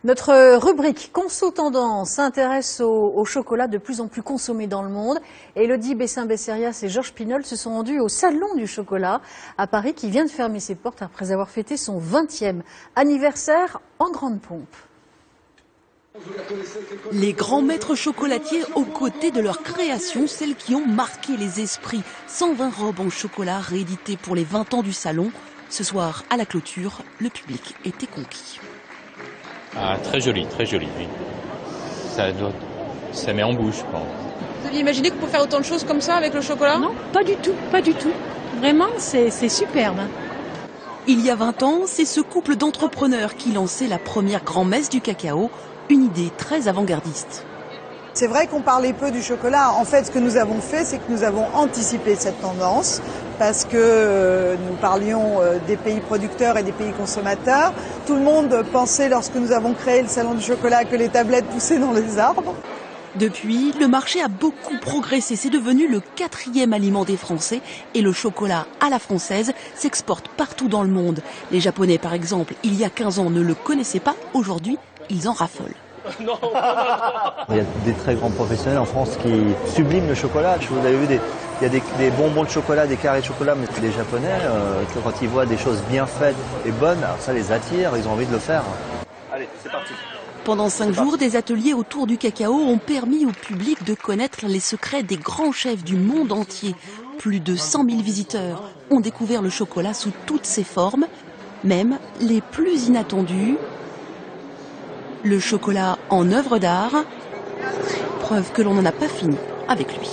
Notre rubrique Conso Tendance s'intéresse au chocolat de plus en plus consommé dans le monde. Élodie Bessin-Besserias et Georges Pinol se sont rendus au Salon du chocolat à Paris qui vient de fermer ses portes après avoir fêté son 20e anniversaire en grande pompe. Les grands maîtres chocolatiers aux côtés de leur création, celles qui ont marqué les esprits. 120 robes en chocolat rééditées pour les 20 ans du salon. Ce soir, à la clôture, le public était conquis. Ah, très joli, oui. Ça met en bouche, je pense. Vous aviez imaginé que vous pouviez faire autant de choses comme ça avec le chocolat? Non, pas du tout, pas du tout. Vraiment, c'est superbe. Il y a 20 ans, c'est ce couple d'entrepreneurs qui lançait la première grand-messe du cacao, une idée très avant-gardiste. C'est vrai qu'on parlait peu du chocolat. En fait, ce que nous avons fait, c'est que nous avons anticipé cette tendance parce que nous parlions des pays producteurs et des pays consommateurs. Tout le monde pensait, lorsque nous avons créé le salon du chocolat, que les tablettes poussaient dans les arbres. Depuis, le marché a beaucoup progressé. C'est devenu le 4e aliment des Français et le chocolat à la française s'exporte partout dans le monde. Les Japonais, par exemple, il y a 15 ans, ne le connaissaient pas. Aujourd'hui, ils en raffolent. Il y a des très grands professionnels en France qui subliment le chocolat. Vous avez vu, il y a des bonbons de chocolat, des carrés de chocolat, mais les Japonais, quand ils voient des choses bien faites et bonnes, alors ça les attire, ils ont envie de le faire. Allez, c'est parti. Pendant 5 jours, des ateliers autour du cacao ont permis au public de connaître les secrets des grands chefs du monde entier. Plus de 100 000 visiteurs ont découvert le chocolat sous toutes ses formes, même les plus inattendues. Le chocolat en œuvre d'art, preuve que l'on n'en a pas fini avec lui.